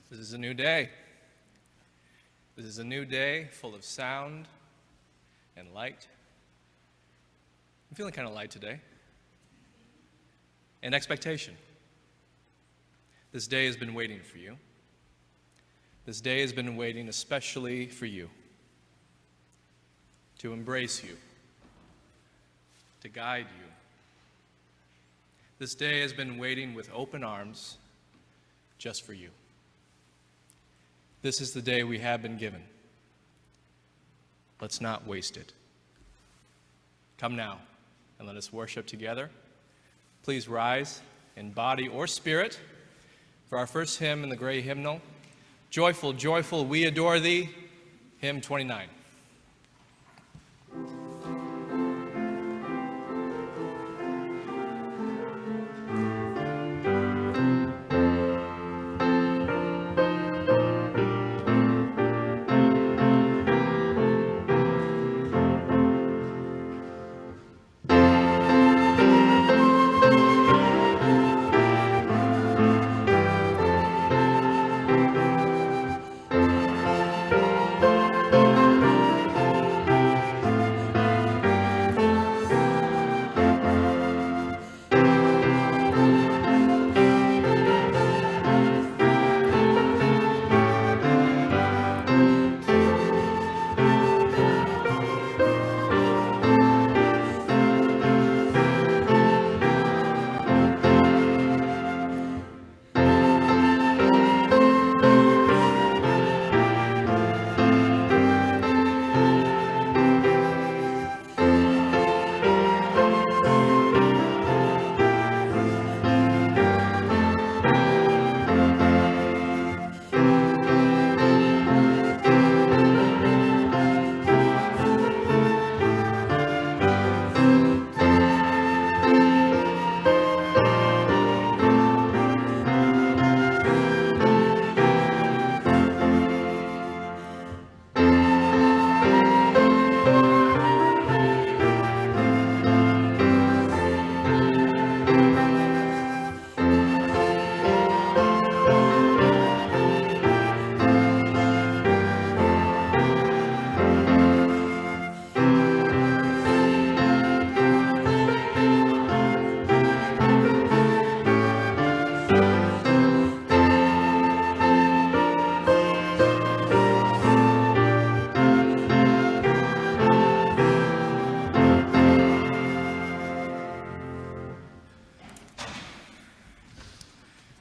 This is a new day. This is a new day full of sound and light. I'm feeling kind of light today. And expectation. This day has been waiting for you. This day has been waiting especially for you. To embrace you. To guide you. This day has been waiting with open arms just for you. This is the day we have been given. Let's not waste it. Come now and let us worship together. Please rise in body or spirit for our first hymn in the gray hymnal, Joyful, Joyful, We Adore Thee, hymn 29.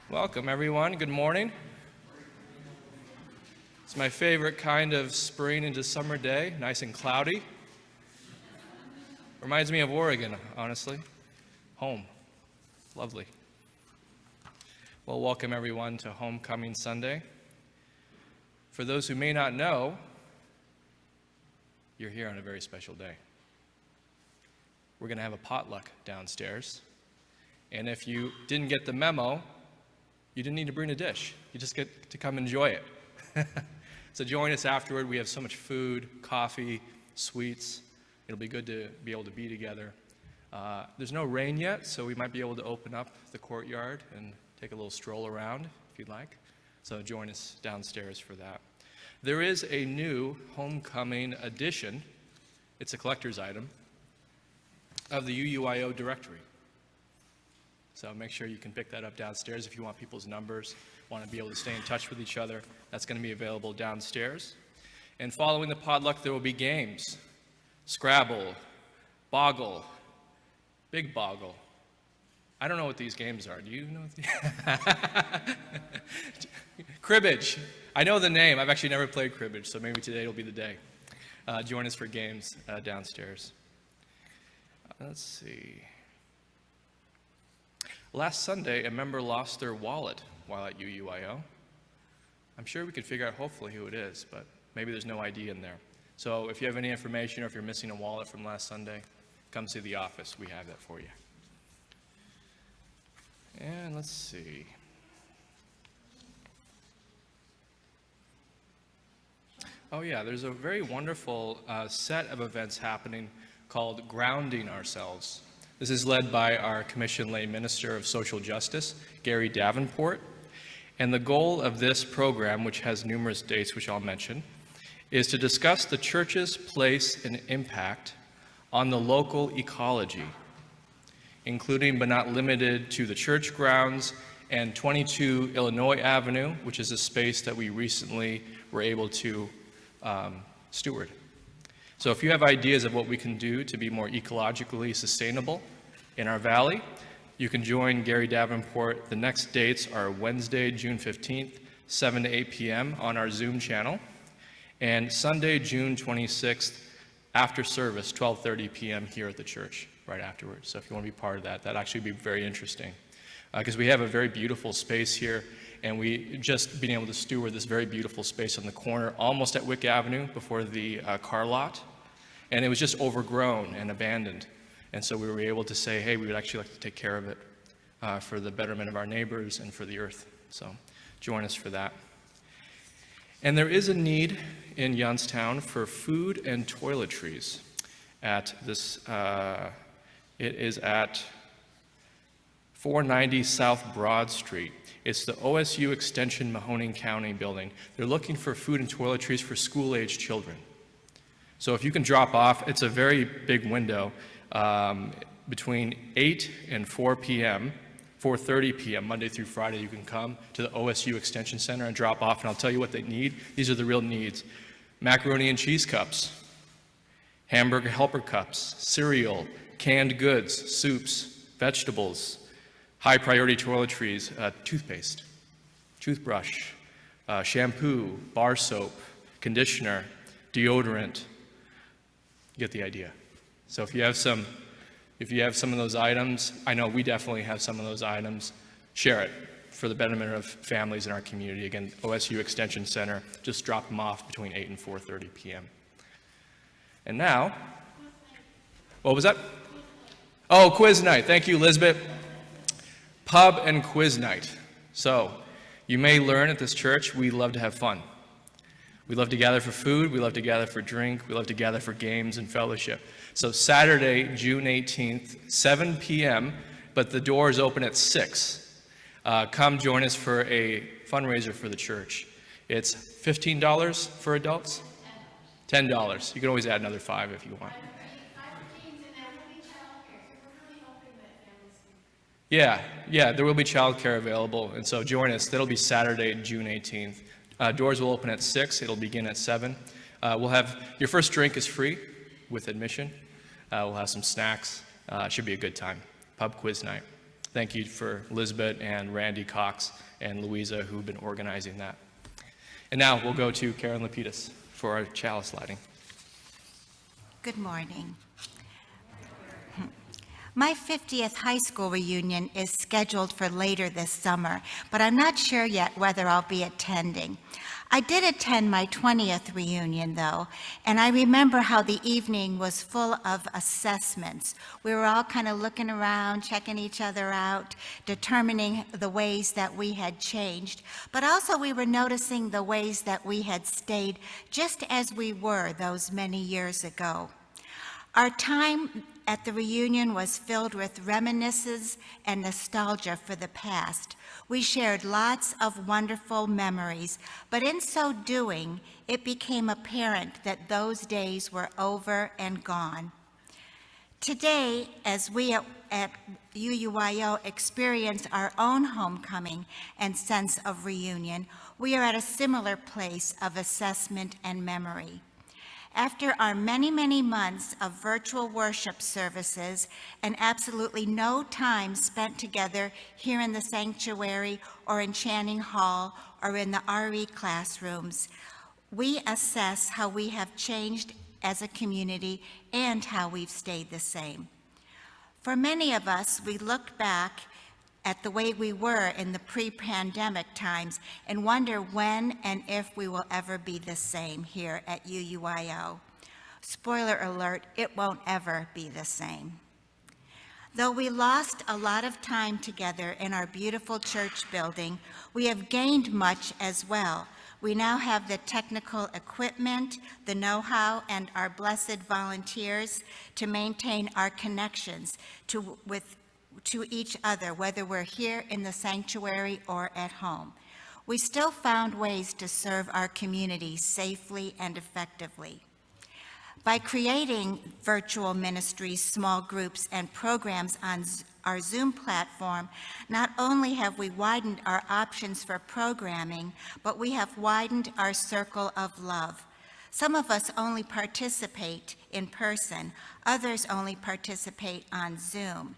Welcome, everyone. Good morning. It's my favorite kind of spring into summer day, nice and cloudy. Reminds me of Oregon, honestly. Home. Lovely. Well, welcome, everyone, to Homecoming Sunday. For those who may not know, you're here on a very special day. We're going to have a potluck downstairs. And if you didn't get the memo, you didn't need to bring a dish. You just get to come enjoy it. So join us afterward. We have so much food, coffee, sweets. It'll be good to be able to be together. There's no rain yet, so we might be able to open up the courtyard and take a little stroll around if you'd like. So join us downstairs for that. There is a new homecoming edition. It's a collector's item of the UUYO directory. So make sure you can pick that up downstairs if you want people's numbers, want to be able to stay in touch with each other. That's going to be available downstairs. And following the potluck, there will be games. Scrabble, Boggle, Big Boggle. I don't know what these games are. Do you know what Cribbage. I know the name. I've actually never played cribbage, so maybe today will be the day. Join us for games downstairs. Let's see. Last Sunday, a member lost their wallet while at UUYO. I'm sure we could figure out hopefully who it is, but maybe there's no ID in there. So if you have any information or if you're missing a wallet from last Sunday, come see the office. We have that for you. And let's see. Oh yeah, there's a very wonderful set of events happening called Grounding Ourselves. This is led by our Commissioned Lay Minister of Social Justice, Gary Davenport. And the goal of this program, which has numerous dates, which I'll mention, is to discuss the church's place and impact on the local ecology, including but not limited to the church grounds and 22 Illinois Avenue, which is a space that we recently were able to steward. So if you have ideas of what we can do to be more ecologically sustainable in our valley, you can join Gary Davenport. The next dates are Wednesday, June 15th, 7 to 8 p.m. on our Zoom channel, and Sunday, June 26th, after service, 12:30 p.m. here at the church, right afterwards. So if you want to be part of that, that'd actually be very interesting. Because we have a very beautiful space here, and we just been able to steward this very beautiful space on the corner, almost at Wick Avenue, before the car lot. And it was just overgrown and abandoned. And so we were able to say, hey, we would actually like to take care of it for the betterment of our neighbors and for the earth. So join us for that. And there is a need in Youngstown for food and toiletries at this, it is at 490 South Broad Street. It's the OSU Extension Mahoning County building. They're looking for food and toiletries for school-age children. So if you can drop off, it's a very big window between 8 and 4 p.m., 4:30 p.m., Monday through Friday. You can come to the OSU Extension Center and drop off, and I'll tell you what they need. These are the real needs. Macaroni and cheese cups, hamburger helper cups, cereal, canned goods, soups, vegetables, high priority toiletries, toothpaste, toothbrush, shampoo, bar soap, conditioner, deodorant. You get the idea. So if you have some of those items, I know we definitely have some of those items, share it for the betterment of families in our community. Again, OSU Extension Center, just drop them off between 8 and 4:30 p.m. And now, what was that? Oh, quiz night. Thank you, Lisbeth. Pub and quiz night. So, you may learn at this church, we love to have fun. We love to gather for food, we love to gather for drink, we love to gather for games and fellowship. So Saturday, June 18th, 7 p.m., but the doors open at 6. Come join us for a fundraiser for the church. It's $15 for adults? $10. You can always add another $5 if you want. Yeah, there will be childcare available, and so join us. That'll be Saturday, June 18th. Doors will open at 6. It'll begin at 7. We'll have, your first drink is free with admission. We'll have some snacks. It should be a good time. Pub quiz night. Thank you for Lisbeth and Randy Cox and Louisa who've been organizing that. And now we'll go to Karen Lapidus for our chalice lighting. Good morning. My 50th high school reunion is scheduled for later this summer, but I'm not sure yet whether I'll be attending. I did attend my 20th reunion, though, and I remember how the evening was full of assessments. We were all kind of looking around, checking each other out, determining the ways that we had changed, but also we were noticing the ways that we had stayed just as we were those many years ago. Our time at the reunion was filled with reminiscences and nostalgia for the past. We shared lots of wonderful memories, but in so doing, it became apparent that those days were over and gone. Today, as we at UUYO experience our own homecoming and sense of reunion, we are at a similar place of assessment and memory. After our many, many months of virtual worship services and absolutely no time spent together here in the sanctuary or in Channing Hall or in the RE classrooms, we assess how we have changed as a community and how we've stayed the same. For many of us, we look back at the way we were in the pre-pandemic times and wonder when and if we will ever be the same here at UUYO. Spoiler alert, it won't ever be the same. Though we lost a lot of time together in our beautiful church building, we have gained much as well. We now have the technical equipment, the know-how, and our blessed volunteers to maintain our connections to each other, whether we're here in the sanctuary or at home. We still found ways to serve our community safely and effectively. By creating virtual ministries, small groups, and programs on our Zoom platform, not only have we widened our options for programming, but we have widened our circle of love. Some of us only participate in person, others only participate on Zoom,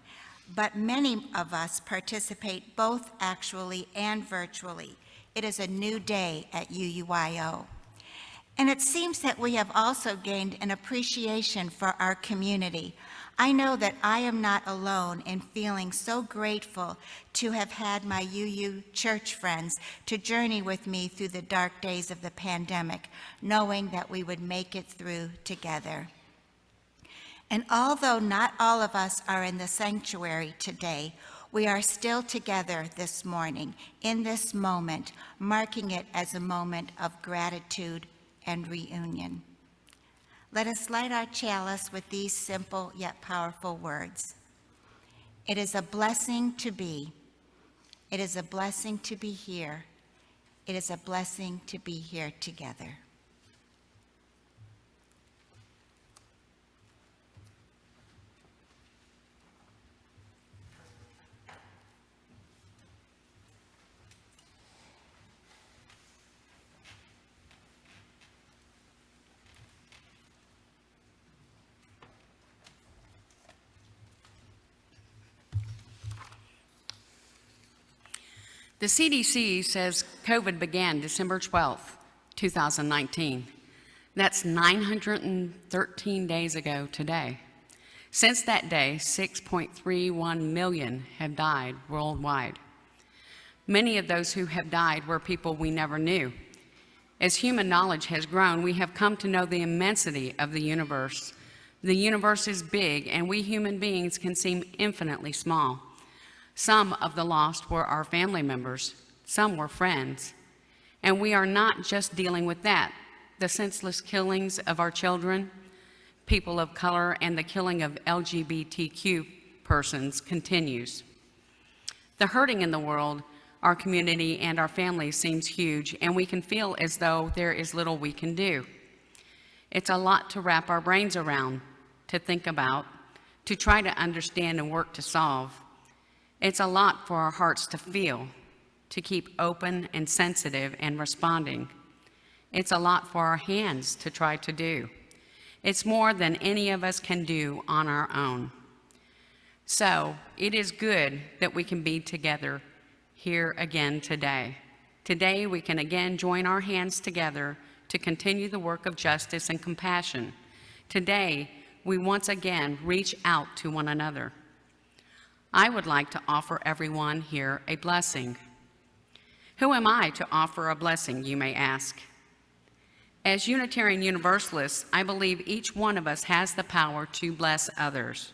but many of us participate both actually and virtually. It is a new day at UUYO. And it seems that we have also gained an appreciation for our community. I know that I am not alone in feeling so grateful to have had my UU church friends to journey with me through the dark days of the pandemic, knowing that we would make it through together. And although not all of us are in the sanctuary today, we are still together this morning, in this moment, marking it as a moment of gratitude and reunion. Let us light our chalice with these simple yet powerful words. It is a blessing to be. It is a blessing to be here. It is a blessing to be here together. The CDC says COVID began December 12th, 2019. That's 913 days ago today. Since that day, 6.31 million have died worldwide. Many of those who have died were people we never knew. As human knowledge has grown, we have come to know the immensity of the universe. The universe is big, and we human beings can seem infinitely small. Some of the lost were our family members, some were friends. And we are not just dealing with that. The senseless killings of our children, people of color, and the killing of LGBTQ persons continues. The hurting in the world, our community, and our families seems huge, and we can feel as though there is little we can do. It's a lot to wrap our brains around, to think about, to try to understand and work to solve. It's a lot for our hearts to feel, to keep open and sensitive and responding. It's a lot for our hands to try to do. It's more than any of us can do on our own. So it is good that we can be together here again today. Today we can again join our hands together to continue the work of justice and compassion. Today we once again reach out to one another. I would like to offer everyone here a blessing. Who am I to offer a blessing, you may ask? As Unitarian Universalists, I believe each one of us has the power to bless others.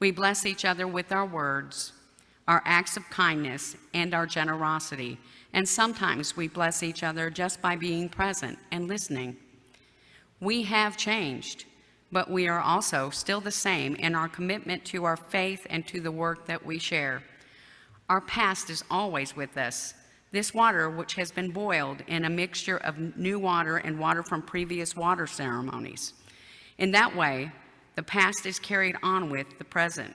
We bless each other with our words, our acts of kindness, and our generosity, and sometimes we bless each other just by being present and listening. We have changed, but we are also still the same in our commitment to our faith and to the work that we share. Our past is always with us. This water, which has been boiled in a mixture of new water and water from previous water ceremonies. In that way, the past is carried on with the present.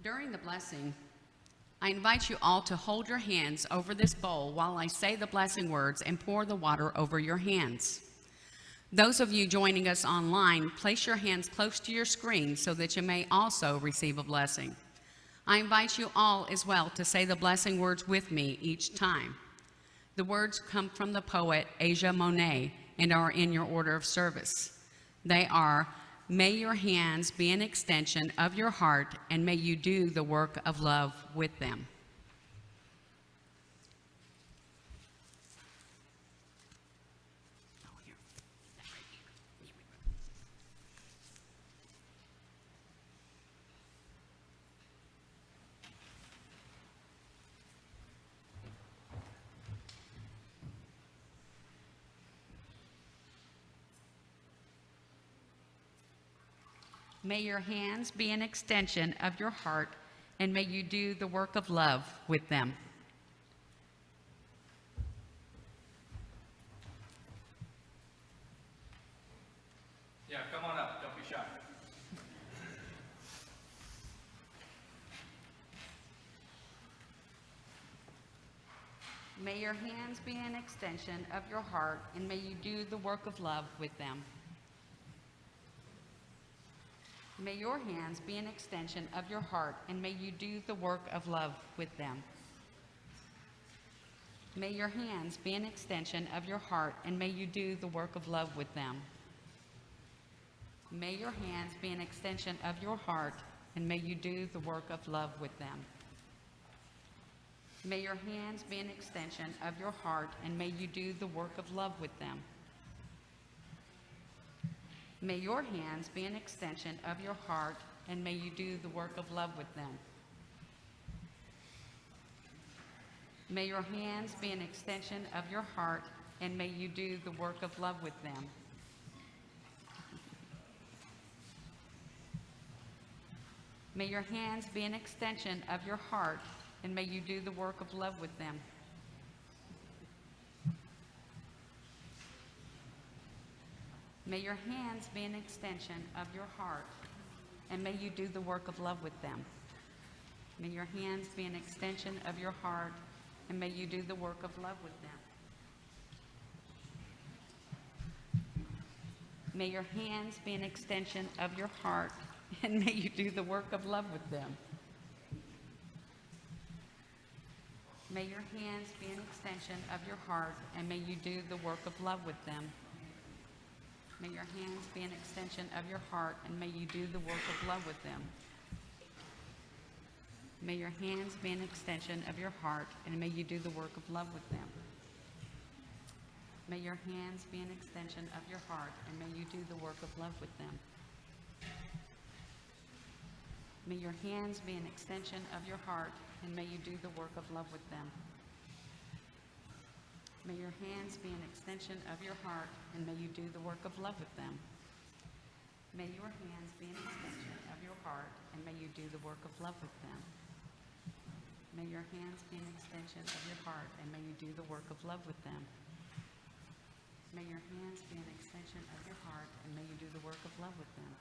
During the blessing, I invite you all to hold your hands over this bowl while I say the blessing words and pour the water over your hands. Those of you joining us online, place your hands close to your screen so that you may also receive a blessing. I invite you all as well to say the blessing words with me each time. The words come from the poet Asia Monet and are in your order of service. They are, may your hands be an extension of your heart, and may you do the work of love with them. May your hands be an extension of your heart, and may you do the work of love with them. Yeah, come on up. Don't be shy. May your hands be an extension of your heart, and may you do the work of love with them. May your hands be an extension of your heart, and may you do the work of love with them. May your hands be an extension of your heart, and may you do the work of love with them. May your hands be an extension of your heart, and may you do the work of love with them. May your hands be an extension of your heart, and may you do the work of love with them. May your hands be an extension of your heart, and may you do the work of love with them. May your hands be an extension of your heart, and may you do the work of love with them. May your hands be an extension of your heart, and may you do the work of love with them. May your hands be an extension of your heart, and may you do the work of love with them. May your hands be an extension of your heart, and may you do the work of love with them. May your hands be an extension of your heart, and may you do the work of love with them. May your hands be an extension of your heart, and may you do the work of love with them. May your hands be an extension of your heart, and may you do the work of love with them. May your hands be an extension of your heart, and may you do the work of love with them. May your hands be an extension of your heart, and may you do the work of love with them. May your hands be an extension of your heart, and may you do the work of love with them. May your hands be an extension of your heart, and may you do the work of love with them. May your hands be an extension of your heart, and may you do the work of love with them. May your hands be an extension of your heart, and may you do the work of love with them.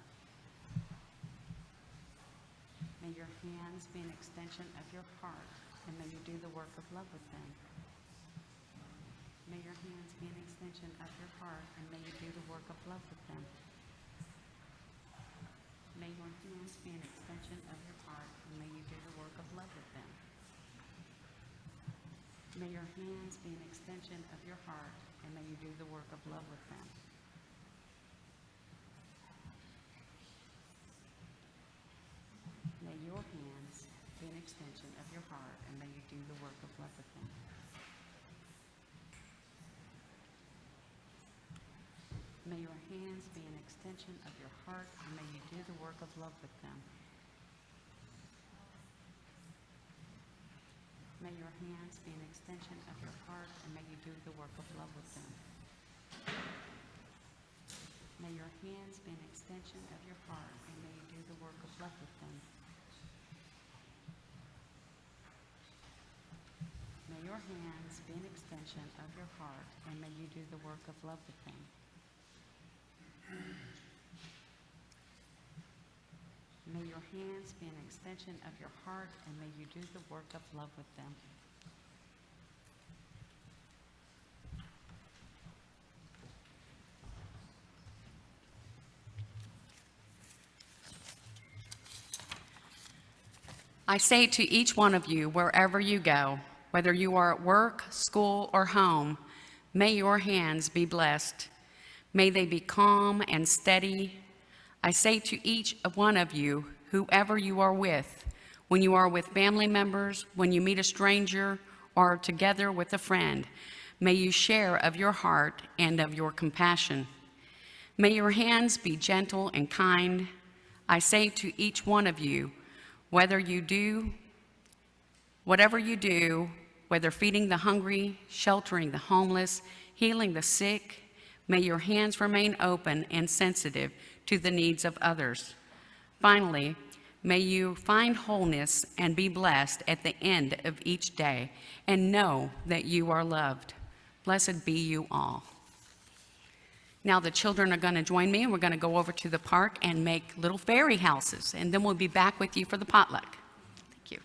May your hands be an extension of your heart, and may you do the work of love with them. May your hands be an extension of your heart, and may you do the work of love with them. May your hands be an extension of your heart, and may you do the work of love with them. May your hands be an extension of your heart, and may you do the work of love with them. May your hands be an extension of your heart, and may you do the work of love with them. May your hands be an extension of your heart, and may you do the work of love with them. May your hands be an extension of your heart, and may you do the work of love with them. May your hands be an extension of your heart, and may you do the work of love with them. May your hands be an extension of your heart, and may you do the work of love with them. May your hands be an extension of your heart, and may you do the work of love with them. May your hands be an extension of your heart, and may you do the work of love with them. I say to each one of you, wherever you go, whether you are at work, school, or home, may your hands be blessed. May they be calm and steady. I say to each one of you, whoever you are with, when you are with family members, when you meet a stranger, or together with a friend, may you share of your heart and of your compassion. May your hands be gentle and kind. I say to each one of you, whatever you do, whether feeding the hungry, sheltering the homeless, healing the sick, may your hands remain open and sensitive to the needs of others. Finally, may you find wholeness and be blessed at the end of each day, and know that you are loved. Blessed be you all. Now the children are going to join me, and we're going to go over to the park and make little fairy houses, and then we'll be back with you for the potluck. Thank you.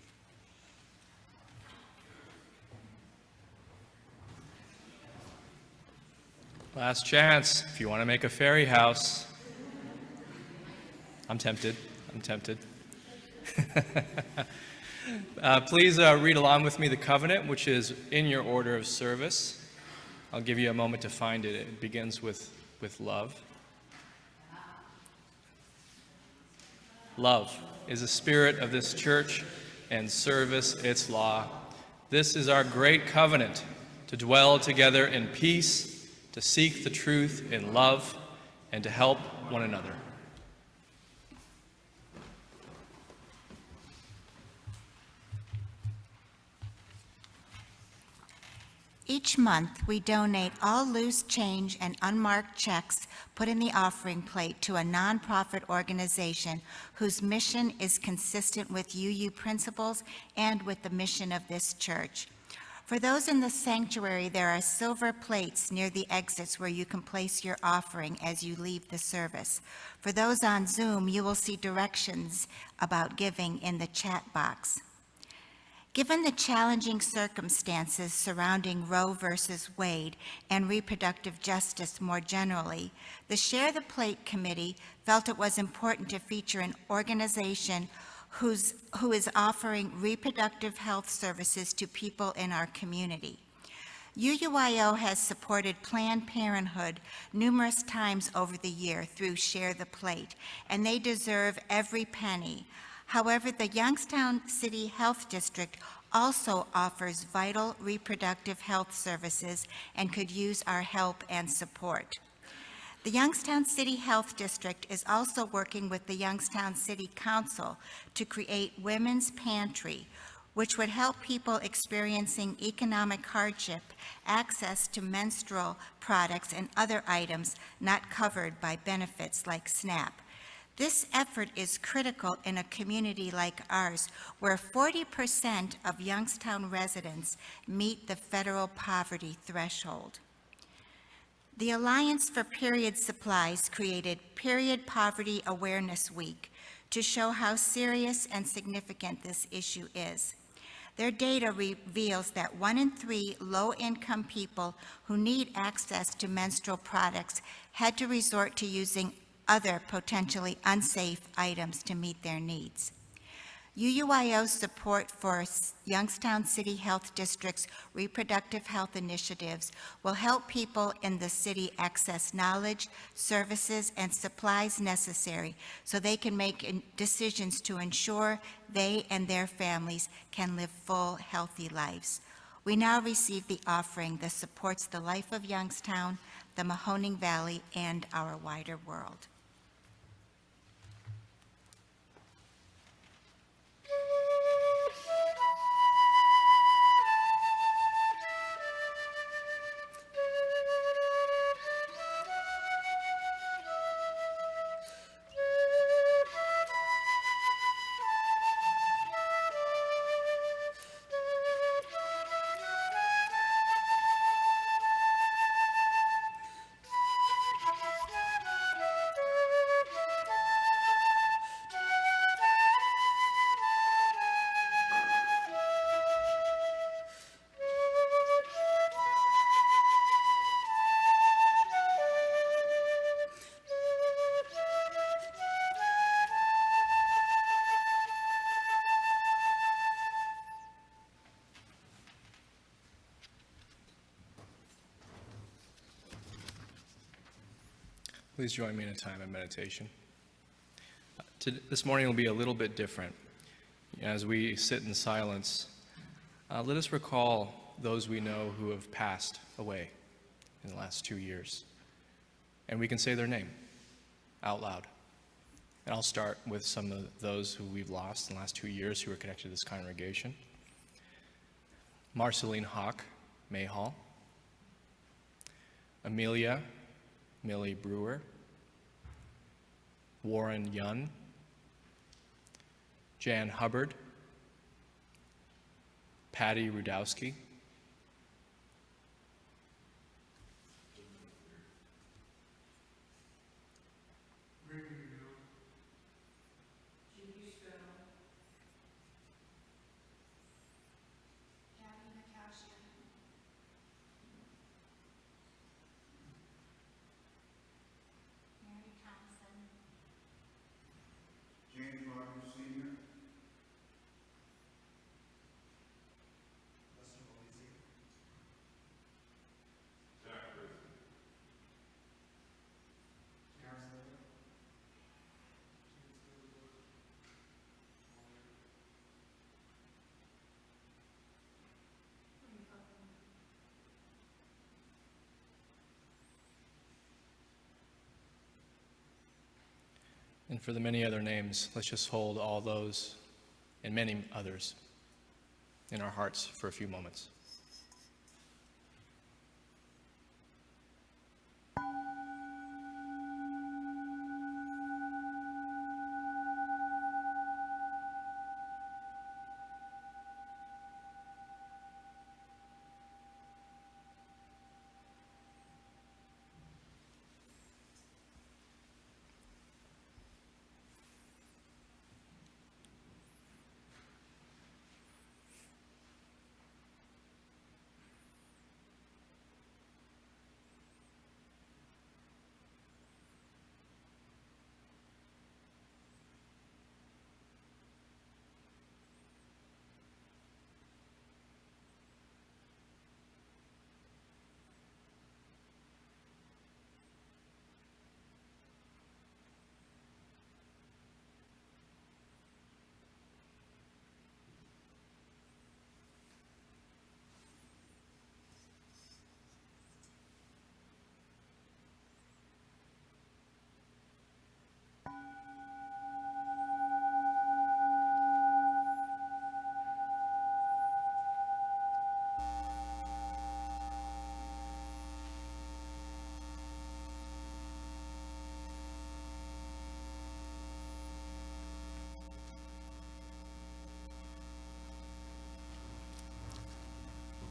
Last chance, if you want to make a fairy house. I'm tempted. Please read along with me the covenant, which is in your order of service. I'll give you a moment to find it. It begins with love. Love is the spirit of this church, and service its law. This is our great covenant, to dwell together in peace, to seek the truth in love, and to help one another. Each month, we donate all loose change and unmarked checks put in the offering plate to a nonprofit organization whose mission is consistent with UU principles and with the mission of this church. For those in the sanctuary, there are silver plates near the exits where you can place your offering as you leave the service. For those on Zoom, you will see directions about giving in the chat box. Given the challenging circumstances surrounding Roe versus Wade and reproductive justice more generally, the Share the Plate Committee felt it was important to feature an organization who is offering reproductive health services to people in our community. UUYO has supported Planned Parenthood numerous times over the year through Share the Plate, and they deserve every penny. However, the Youngstown City Health District also offers vital reproductive health services and could use our help and support. The Youngstown City Health District is also working with the Youngstown City Council to create Women's Pantry, which would help people experiencing economic hardship access to menstrual products and other items not covered by benefits like SNAP. This effort is critical in a community like ours, where 40% of Youngstown residents meet the federal poverty threshold. The Alliance for Period Supplies created Period Poverty Awareness Week to show how serious and significant this issue is. Their data reveals that 1 in 3 low-income people who need access to menstrual products had to resort to using other potentially unsafe items to meet their needs. UUYO's support for Youngstown City Health District's reproductive health initiatives will help people in the city access knowledge, services, and supplies necessary so they can make decisions to ensure they and their families can live full, healthy lives. We now receive the offering that supports the life of Youngstown, the Mahoning Valley, and our wider world. Please join me in a time of meditation. This morning will be a little bit different. As we sit in silence, let us recall those we know who have passed away in the last 2 years. And we can say their name out loud. And I'll start with some of those who we've lost in the last 2 years who are connected to this congregation. Marceline Hawk Mayhall, Amelia Millie Brewer, Warren Yun, Jan Hubbard, Patty Rudowski, and for the many other names, let's just hold all those and many others in our hearts for a few moments.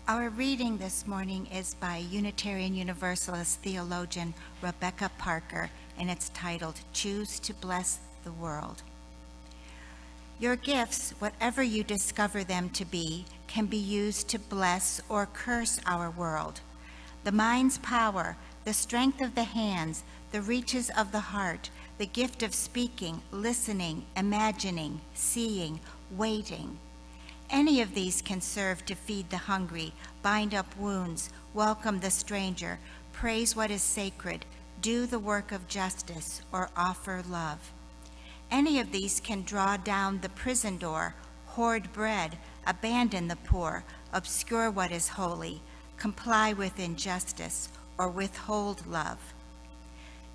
Our reading this morning is by Unitarian Universalist theologian Rebecca Parker, and it's titled, Choose to Bless the World. Your gifts, whatever you discover them to be, can be used to bless or curse our world. The mind's power, the strength of the hands, the reaches of the heart, the gift of speaking, listening, imagining, seeing, waiting. Any of these can serve to feed the hungry, bind up wounds, welcome the stranger, praise what is sacred, do the work of justice, or offer love. Any of these can draw down the prison door, hoard bread, abandon the poor, obscure what is holy, comply with injustice, or withhold love.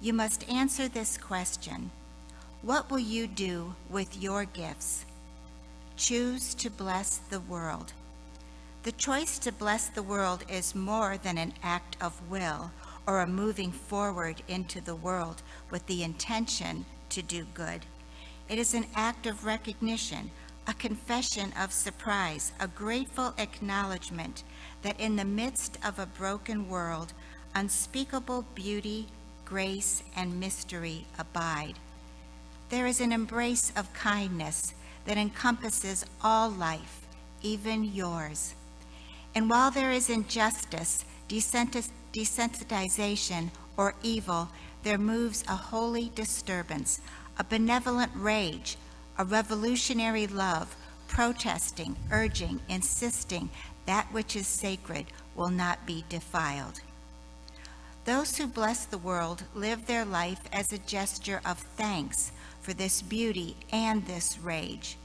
You must answer this question: what will you do with your gifts? Choose to bless the world. The choice to bless the world is more than an act of will or a moving forward into the world with the intention to do good. It is an act of recognition, a confession of surprise, a grateful acknowledgement that in the midst of a broken world, unspeakable beauty, grace, and mystery abide. There is an embrace of kindness that encompasses all life, even yours. And while there is injustice, desensitization, or evil, there moves a holy disturbance, a benevolent rage, a revolutionary love, protesting, urging, insisting that which is sacred will not be defiled. Those who bless the world live their life as a gesture of thanks for this beauty and this rage.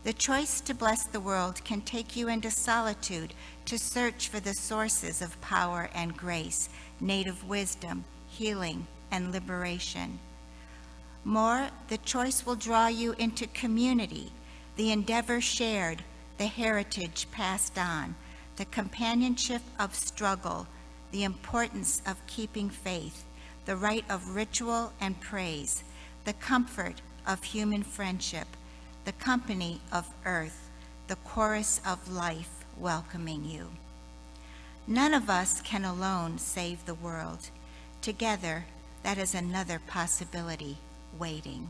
The choice to bless the world can take you into solitude to search for the sources of power and grace, native wisdom, healing, and liberation. More, the choice will draw you into community, the endeavor shared, the heritage passed on, the companionship of struggle, the importance of keeping faith, the rite of ritual and praise, the comfort of human friendship, the company of earth, the chorus of life welcoming you. None of us can alone save the world. Together, that is another possibility waiting.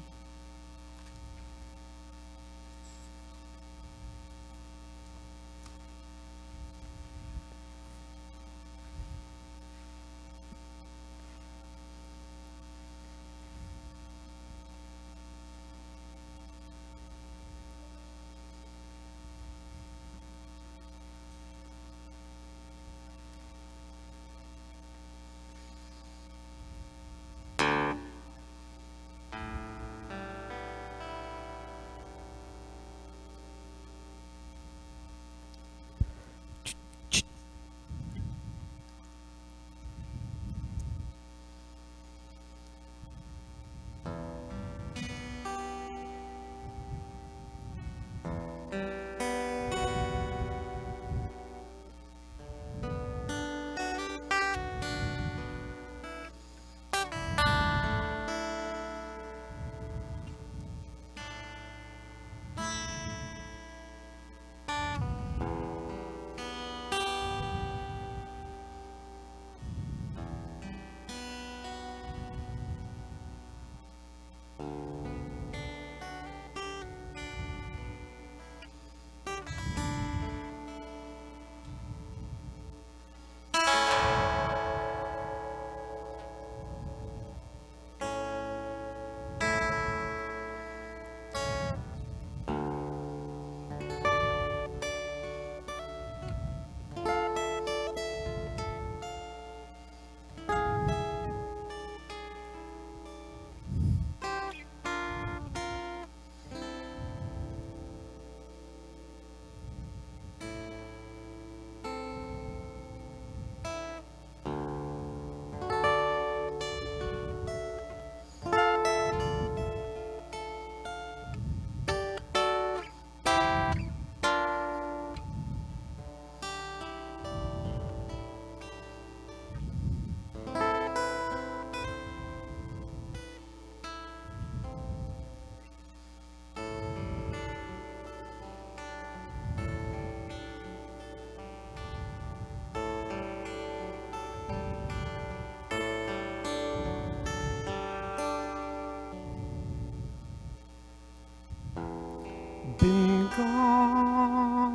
Been gone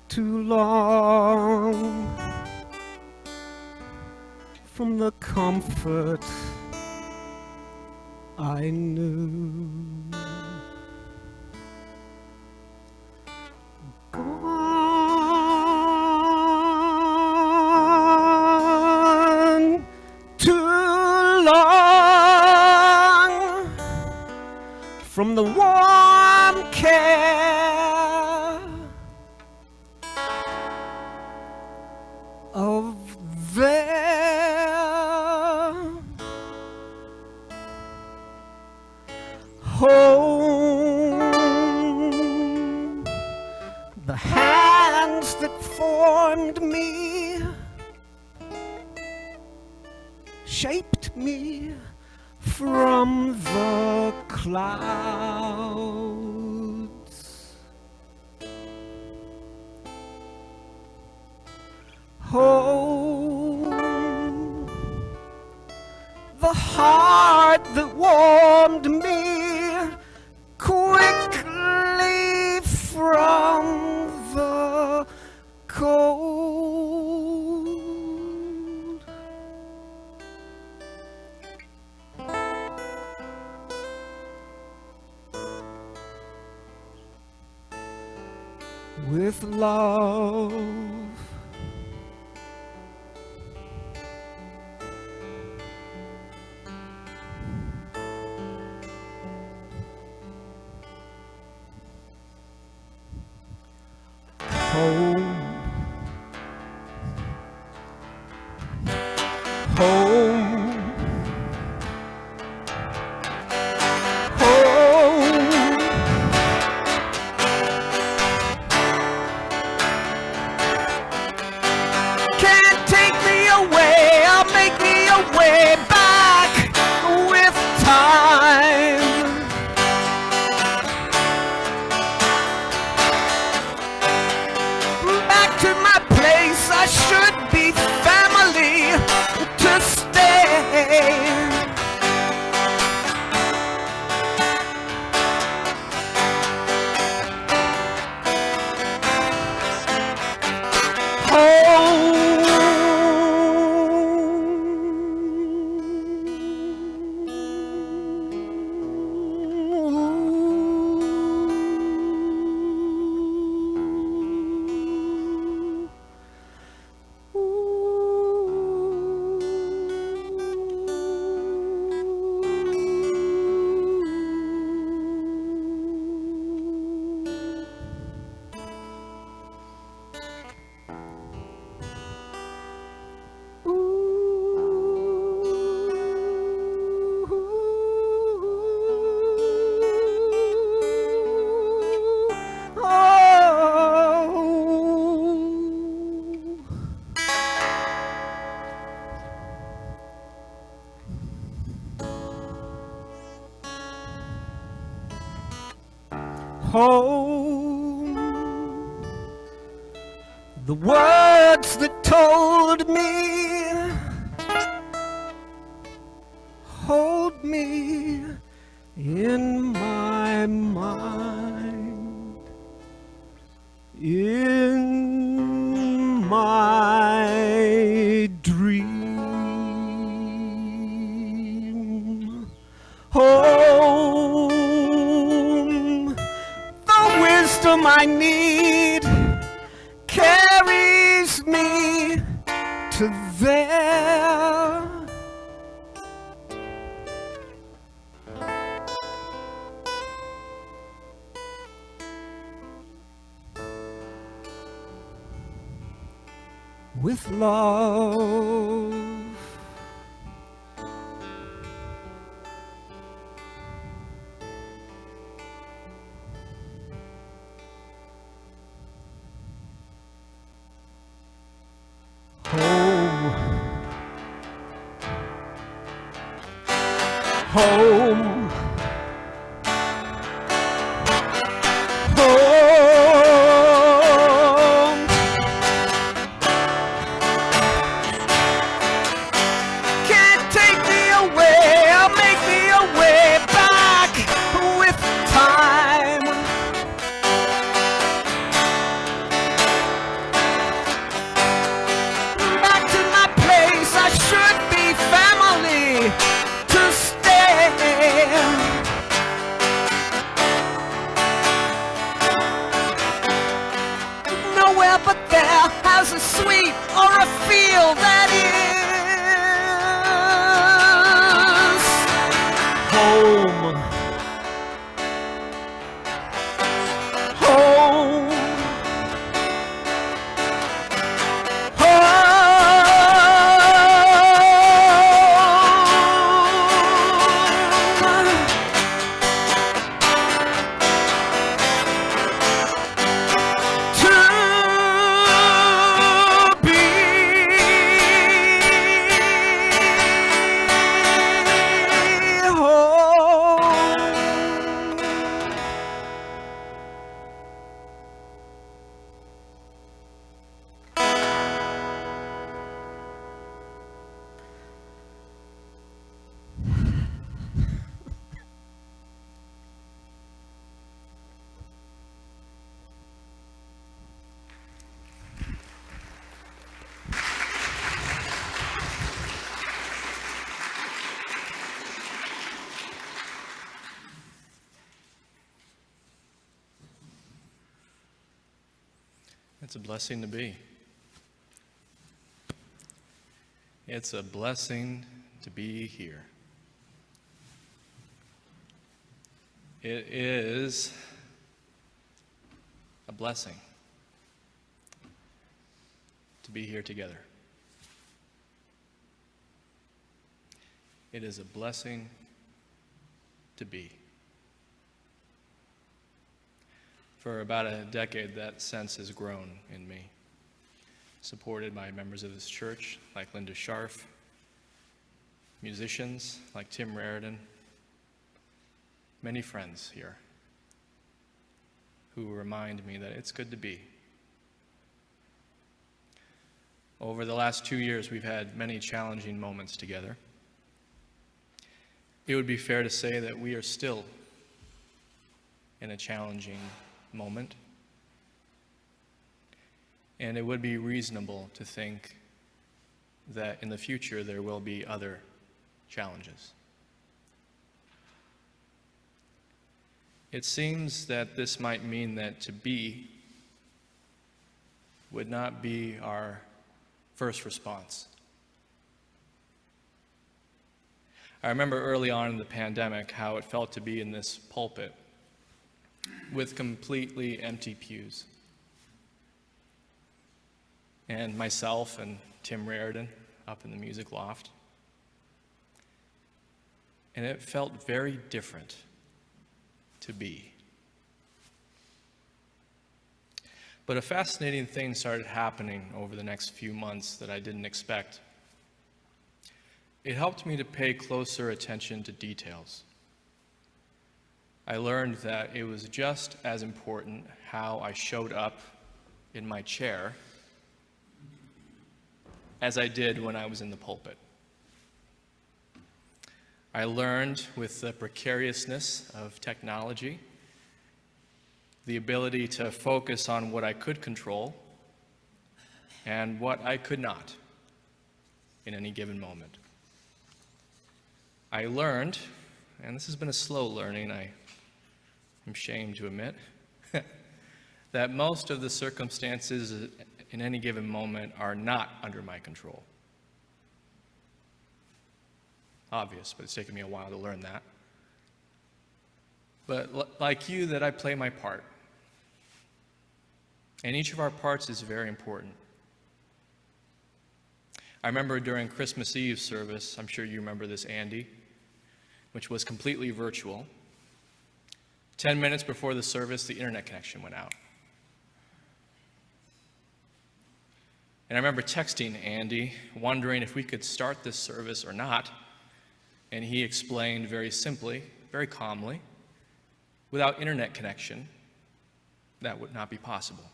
too long from the comfort I knew. Gone too long from the warm care of their home. The hands that formed me, shaped me from the clouds. Home, the heart that warmed me quickly from the cold. With love home, home, home. Can't take me away, I'll make me a way back with time. Back to my place, I should be family to stay. Home, the words that told me, hold me in my mind, in my dream. Home, the wisdom I need carries me to there. With love. Home, home, home. Can't take me away, I'll make me a way back with time. Back to my place, I should be family to stay. Nowhere but there has a sweet or a feel that is home. Home. It's a blessing to be. It's a blessing to be here. It is a blessing. to be here together. It is a blessing to be. For about a decade, that sense has grown in me, supported by members of this church like Linda Scharf, musicians like Tim Raridan, many friends here who remind me that it's good to be. Over the last 2 years, we've had many challenging moments together. It would be fair to say that we are still in a challenging moment, and it would be reasonable to think that in the future there will be other challenges. It seems that this might mean that to be would not be our first response. I remember early on in the pandemic how it felt to be in this pulpit with completely empty pews. And myself and Tim Raridan up in the music loft. And it felt very different to be. But a fascinating thing started happening over the next few months that I didn't expect. It helped me to pay closer attention to details. I learned that it was just as important how I showed up in my chair as I did when I was in the pulpit. I learned with the precariousness of technology, the ability to focus on what I could control and what I could not in any given moment. I learned, and this has been a slow learning, I'm ashamed to admit, that most of the circumstances in any given moment are not under my control. Obvious, but it's taken me a while to learn that. But like you, that I play my part. And each of our parts is very important. I remember during Christmas Eve service, I'm sure you remember this, Andy, which was completely virtual. 10 minutes before the service, the internet connection went out. And I remember texting Andy, wondering if we could start this service or not. And he explained very simply, very calmly, without internet connection, that would not be possible.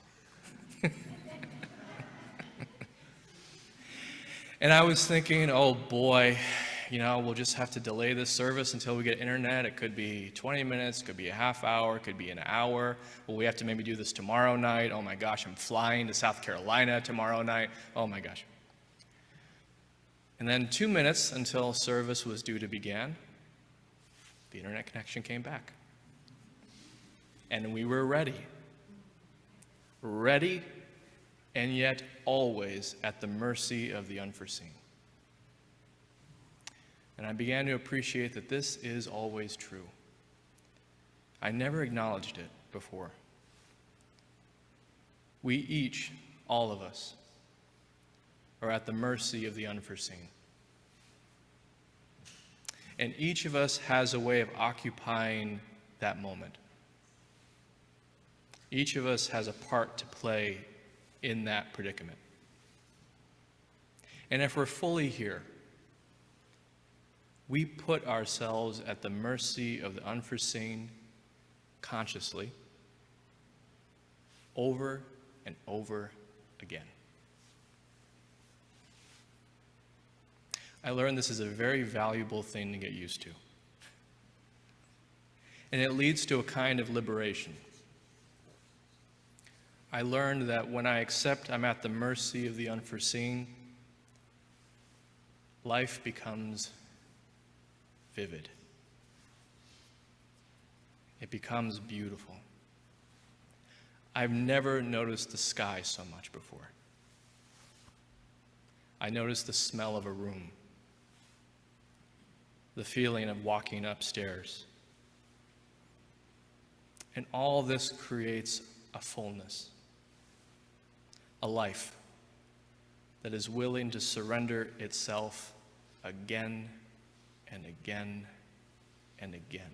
And I was thinking, oh boy, we'll just have to delay this service until we get internet. It could be 20 minutes, it could be a half hour, it could be an hour. Well, we have to maybe do this tomorrow night. Oh my gosh, I'm flying to South Carolina tomorrow night. Oh my gosh. And then 2 minutes until service was due to begin, the internet connection came back. And we were ready. Ready, and yet always at the mercy of the unforeseen. And I began to appreciate that this is always true. I never acknowledged it before. We each, all of us, are at the mercy of the unforeseen. And each of us has a way of occupying that moment. Each of us has a part to play in that predicament. And if we're fully here, we put ourselves at the mercy of the unforeseen consciously over and over again. I learned this is a very valuable thing to get used to. And it leads to a kind of liberation. I learned that when I accept I'm at the mercy of the unforeseen, life becomes vivid. It becomes beautiful. I've never noticed the sky so much before. I noticed the smell of a room, the feeling of walking upstairs. And all this creates a fullness, a life, that is willing to surrender itself again and again and again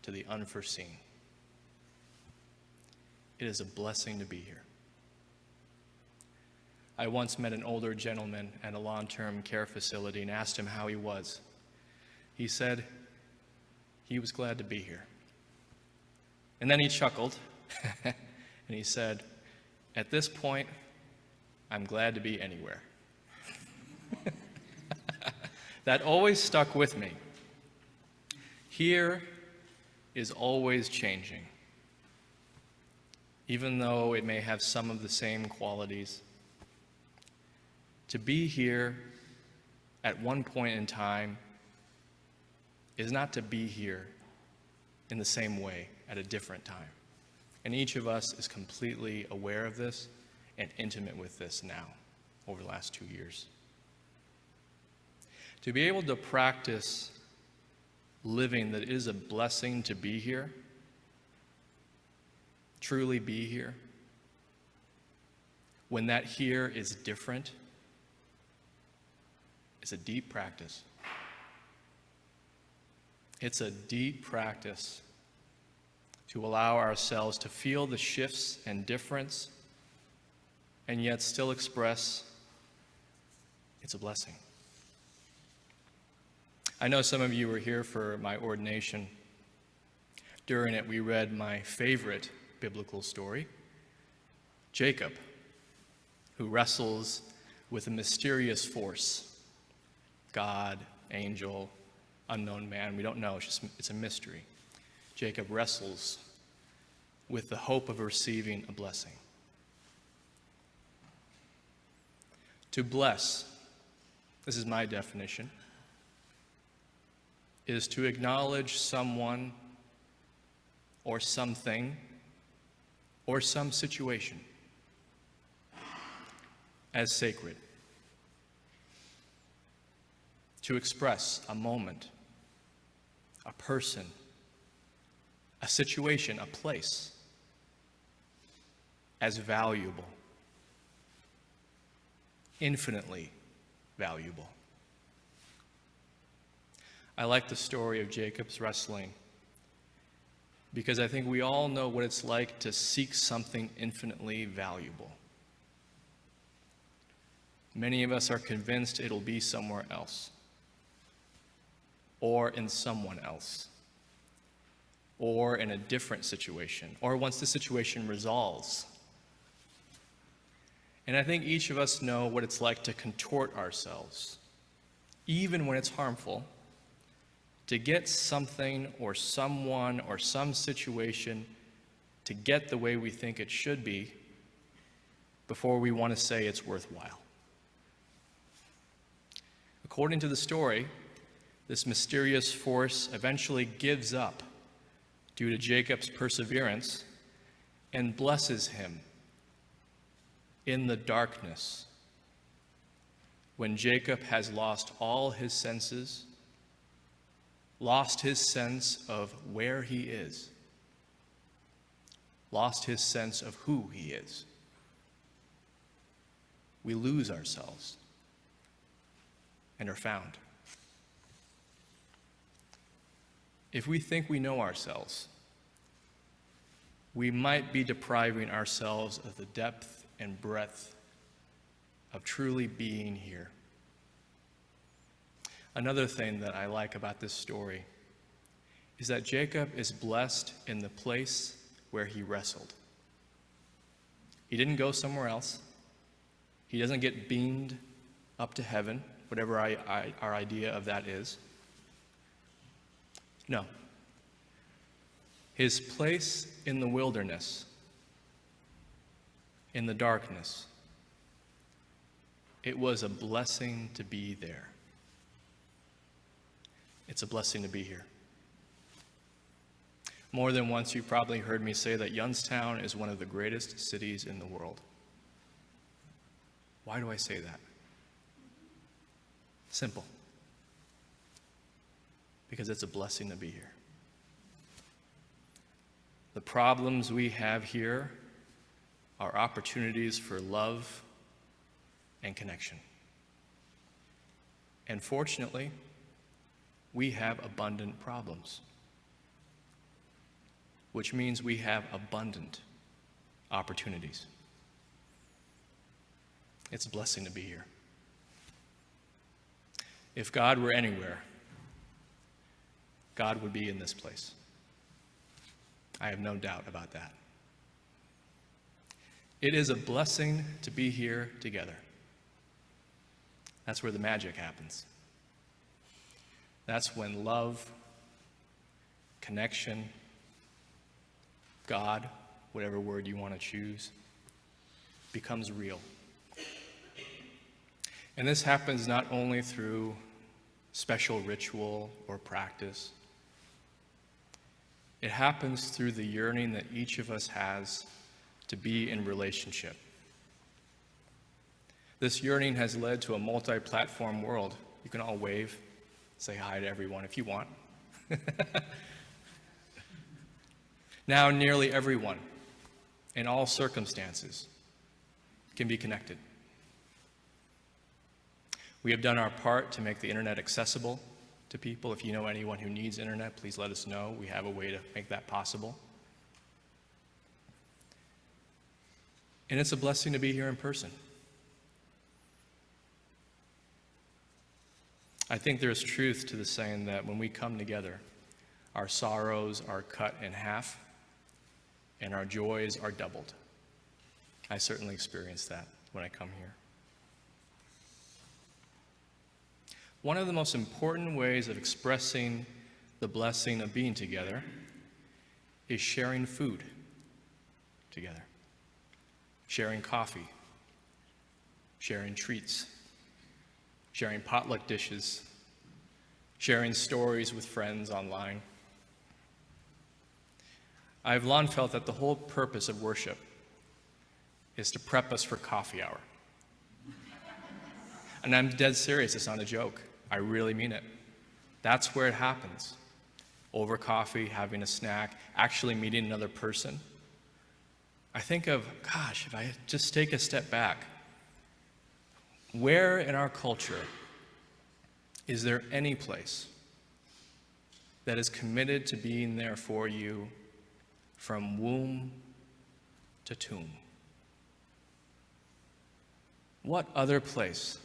to the unforeseen. It is a blessing to be here. I once met an older gentleman at a long-term care facility and asked him how he was. He said he was glad to be here. And then he chuckled, and he said, "At this point, I'm glad to be anywhere." That always stuck with me. Here is always changing. Even though it may have some of the same qualities, to be here at one point in time is not to be here in the same way at a different time. And each of us is completely aware of this and intimate with this now over the last 2 years. To be able to practice living that it is a blessing to be here, truly be here, when that here is different, is a deep practice. It's a deep practice to allow ourselves to feel the shifts and difference and yet still express it's a blessing. I know some of you were here for my ordination. During it, we read my favorite biblical story, Jacob, who wrestles with a mysterious force, God, angel, unknown man. We don't know, it's a mystery. Jacob wrestles with the hope of receiving a blessing. To bless, this is my definition, is to acknowledge someone or something or some situation as sacred. To express a moment, a person, a situation, a place as valuable, infinitely valuable. I like the story of Jacob's wrestling because I think we all know what it's like to seek something infinitely valuable. Many of us are convinced it'll be somewhere else, or in someone else, or in a different situation, or once the situation resolves. And I think each of us know what it's like to contort ourselves, even when it's harmful, to get something or someone or some situation to get the way we think it should be before we want to say it's worthwhile. According to the story, this mysterious force eventually gives up due to Jacob's perseverance and blesses him in the darkness when Jacob has lost all his senses, lost his sense of where he is, lost his sense of who he is. We lose ourselves and are found. If we think we know ourselves, we might be depriving ourselves of the depth and breadth of truly being here. Another thing that I like about this story is that Jacob is blessed in the place where he wrestled. He didn't go somewhere else. He doesn't get beamed up to heaven, whatever our idea of that is. No. His place in the wilderness, in the darkness, it was a blessing to be there. It's a blessing to be here. More than once, you've probably heard me say that Youngstown is one of the greatest cities in the world. Why do I say that? Simple. Because it's a blessing to be here. The problems we have here are opportunities for love and connection. And fortunately, we have abundant problems, which means we have abundant opportunities. It's a blessing to be here. If God were anywhere, God would be in this place. I have no doubt about that. It is a blessing to be here together. That's where the magic happens. That's when love, connection, God, whatever word you want to choose, becomes real. And this happens not only through special ritual or practice. It happens through the yearning that each of us has to be in relationship. This yearning has led to a multi-platform world. You can all wave, say hi to everyone if you want. Now nearly everyone, in all circumstances, can be connected. We have done our part to make the internet accessible to people. If you know anyone who needs internet, please let us know. We have a way to make that possible. And it's a blessing to be here in person. I think there's truth to the saying that when we come together, our sorrows are cut in half and our joys are doubled. I certainly experience that when I come here. One of the most important ways of expressing the blessing of being together is sharing food together, sharing coffee, sharing treats, sharing potluck dishes, sharing stories with friends online. I've long felt that the whole purpose of worship is to prep us for coffee hour. And I'm dead serious, it's not a joke. I really mean it. That's where it happens. Over coffee, having a snack, actually meeting another person. I think of, gosh, if I just take a step back, where in our culture is there any place that is committed to being there for you from womb to tomb? What other place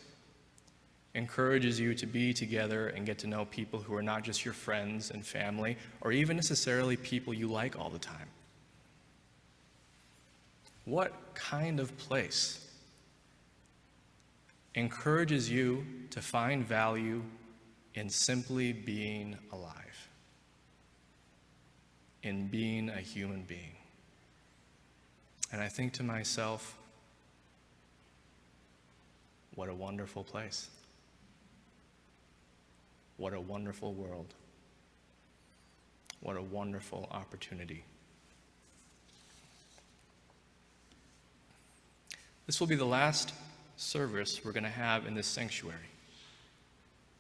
encourages you to be together and get to know people who are not just your friends and family, or even necessarily people you like all the time? What kind of place encourages you to find value in simply being alive, in being a human being? And I think to myself, what a wonderful place. What a wonderful world. What a wonderful opportunity. This will be the last service we're going to have in this sanctuary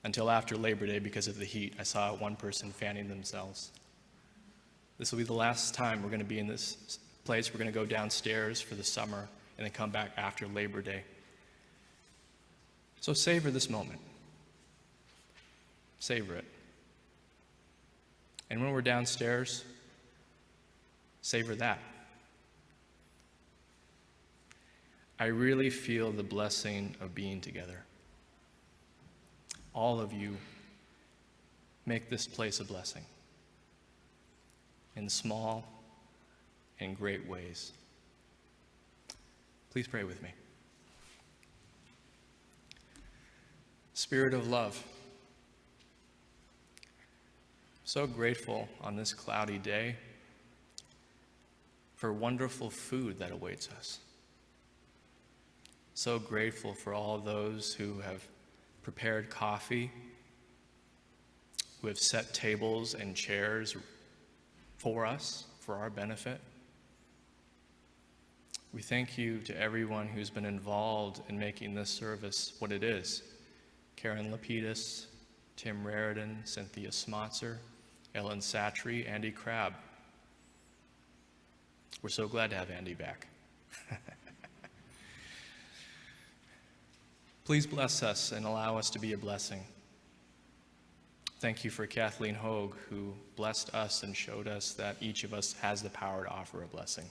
until after Labor Day because of the heat. I saw one person fanning themselves. This will be the last time we're going to be in this place. We're going to go downstairs for the summer and then come back after Labor Day. So savor this moment. Savor it. And when we're downstairs, savor that. I really feel the blessing of being together. All of you make this place a blessing in small and great ways. Please pray with me. Spirit of love, so grateful on this cloudy day for wonderful food that awaits us. So grateful for all those who have prepared coffee, who have set tables and chairs for us, for our benefit. We thank you to everyone who's been involved in making this service what it is. Karen Lapidus, Tim Raridan, Cynthia Smotzer, Ellen Satry, Andy Crabb. We're so glad to have Andy back. Please bless us and allow us to be a blessing. Thank you for Kathleen Hogue, who blessed us and showed us that each of us has the power to offer a blessing,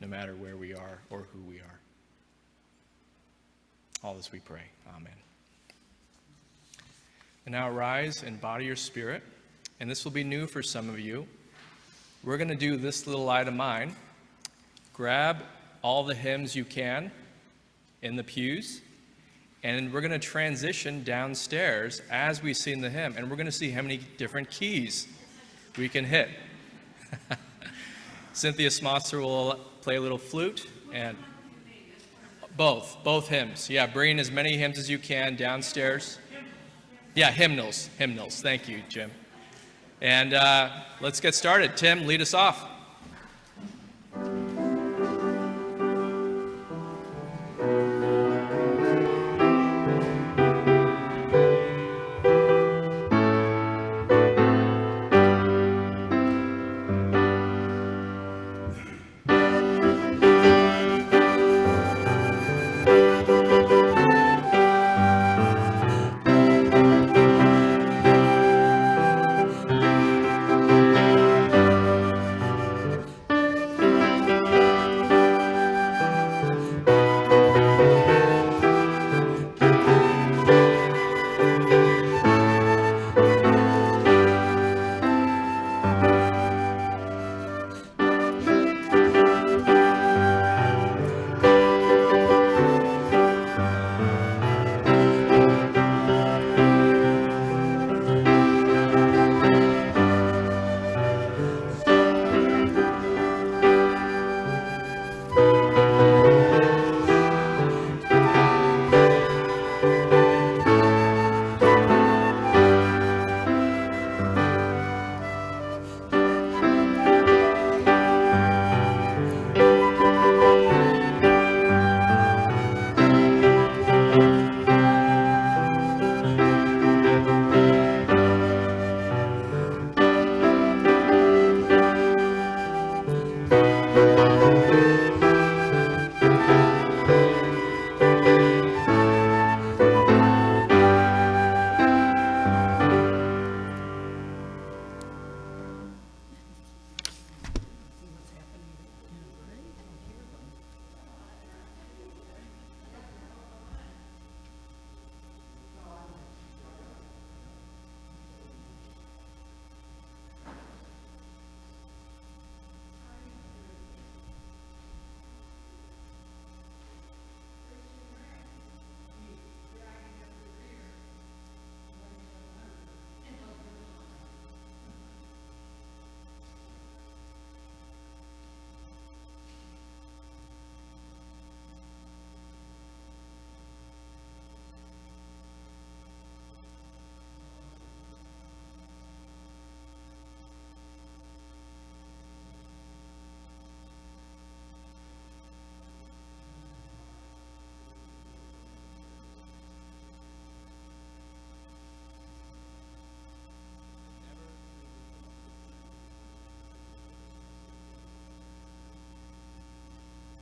no matter where we are or who we are. All this we pray. Amen. And now rise and body your spirit. And this will be new for some of you. We're going to do this little light of mine. Grab all the hymns you can in the pews. And we're going to transition downstairs as we sing the hymn. And we're going to see how many different keys we can hit. Cynthia Smotzer will play a little flute. And both hymns. Yeah, bring as many hymns as you can downstairs. Yeah, hymnals. Thank you, Jim. And let's get started. Tim, lead us off.